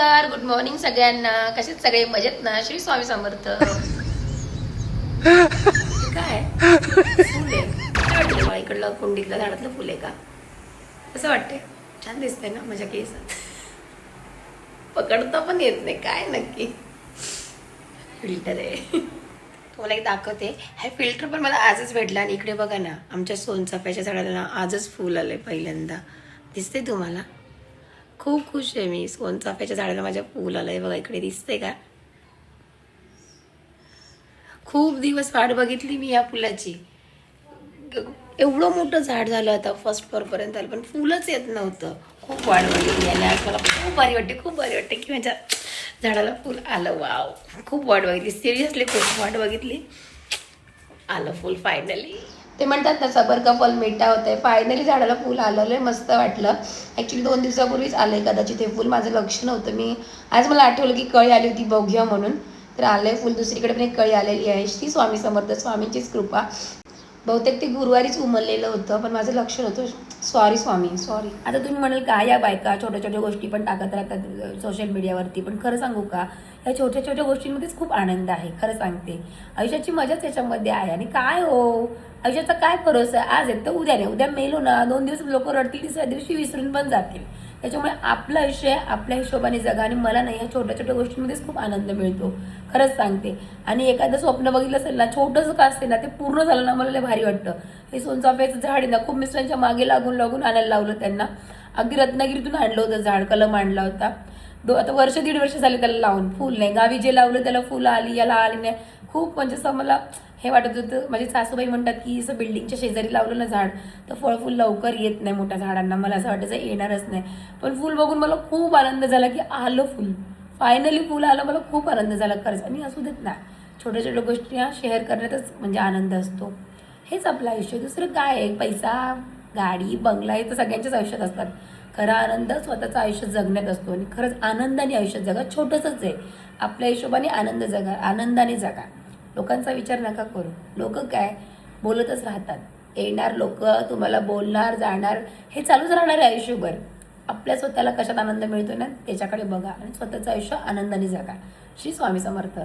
नमस्कार, good morning सगळ्यांना. कसे सगळे मजेत ना? श्री स्वामी समर्थ. काय फुल आहे? काय वाटतं तुम्हाला? इकडलं कुंडीतलं झाडातलं फुल आहे का? कसं वाटतंय? छान दिसतंय ना माझ्या केसात? पकडता पण येत नाही काय नक्की फिल्टर आहे. तुम्हाला एक दाखवते. हे फिल्टर पण मला आजच भेटला. आणि इकडे बघा ना, आमच्या सोनचाफ्याच्या झाडाला ना आजच फुल आलंय पहिल्यांदा. दिसते तुम्हाला? खूप खुश आहे मी. सोनचाफ्याच्या झाडाला माझ्या फुल आलंय बघा. इकडे दिसते का? खूप दिवस वाट बघितली मी या फुलाची. एवढं मोठं झाड झालं आता, फर्स्ट फ्लोअर पर्यंत आलं, पण फुलच येत नव्हतं. खूप वाट बघितली आणि आज मला खूप भारी वाटते, खूप भारी वाटते की माझ्या झाडाला फुल आलं. वाव, खूप वाट बघितली, सिरियसली खूप वाट बघितली. आलं फुल फायनली. ते म्हणतात ना, सबर का फल मिठा होतंय. फायनली झाडाला फुल आलेलं, मस्त वाटलं. ॲक्च्युली 2 दिवसापूर्वीच आलंय कदाचित हे फुल, माझं लक्ष नव्हतं. मी आज मला आठवलं की कळी आली होती, बघूया म्हणून. तर आलंय फुल. दुसरीकडे पण एक कळी आलेली आहे. श्री स्वामी समर्थ, स्वामींचीच कृपा. बहुतेक ते गुरुवारीच उमललेलं होतं, पण माझं लक्ष नव्हतं. सॉरी स्वामी, सॉरी. आता तुम्ही म्हणाल का या बायका छोट्या छोट्या गोष्टी पण टाकत राहतात सोशल मीडियावरती, पण खरं सांगू का, या छोट्या छोट्या गोष्टींमध्येच खूप आनंद आहे. खरं सांगते, आयुष्याची मजाच याच्यामध्ये आहे. आणि काय हो, आयुष्याचा काय भरोसा आहे? आज येतं उद्या नाही. उद्या मेलो ना, 2 दिवस लोक रडतील, तिसऱ्या दिवशी विसरून पण जातील. त्याच्यामुळे आपलं आयुष्य आपल्या हिशोबाने जगा. आणि मला नाही, ह्या छोट्या छोट्या गोष्टींमध्येच खूप आनंद मिळतो, खरंच सांगते. आणि एखादं स्वप्न बघितलं असेल ना, छोटंसं का असेल ना, ते पूर्ण झालं ना, मला लय भारी वाटतं. हे सोनचाफ्याचं झाड आहे ना, खूप मिस्टरांच्या मागे लागून लागून आणायला लावलं त्यांना. अगदी रत्नागिरीतून आणलं होतं झाड, कलम आणला होता. आता वर्ष 1.5 वर्ष झाले त्याला लावून. फुल नाही, गावी जे लावलं त्याला फुलं आली, याला आली नाही. खूप म्हणजे असं मला हे वाटत होतं. माझी सासूबाई म्हणतात की असं बिल्डिंगच्या शेजारी लावलं ना झाड, तर फळ लवकर येत नाही मोठ्या झाडांना. मला असं वाटायचं येणारच नाही, पण फुल बघून मला खूप आनंद झाला की आलं फुल. फायनली फुल आलं, मला खूप आनंद झाला खरंच. आणि असू देत ना, छोट्या छोट्या गोष्टी शेअर करण्यातच म्हणजे आनंद असतो. हेच आपलं आयुष्य, दुसरं काय आहे? पैसा, गाडी, बंगला हे तर सगळ्यांच्याच आयुष्यात असतात. खरा आनंद स्वतःचं आयुष्य जगण्यात असतो. आणि खरंच आनंदाने आयुष्य जगा. छोटंसंच आहे, आपल्या हिशोबाने आनंद जगा, आनंदाने जगा. लोकांचा विचार नका करू. लोक काय बोलतच राहतात. येणार लोक, तुम्हाला बोलणार, जाणार, हे चालूच राहणार आहे आयुष्यभर. आपल्या स्वतःला कशात आनंद मिळतो ना, त्याच्याकडे बघा आणि स्वतःचं आयुष्य आनंदाने जगा. श्री स्वामी समर्थ.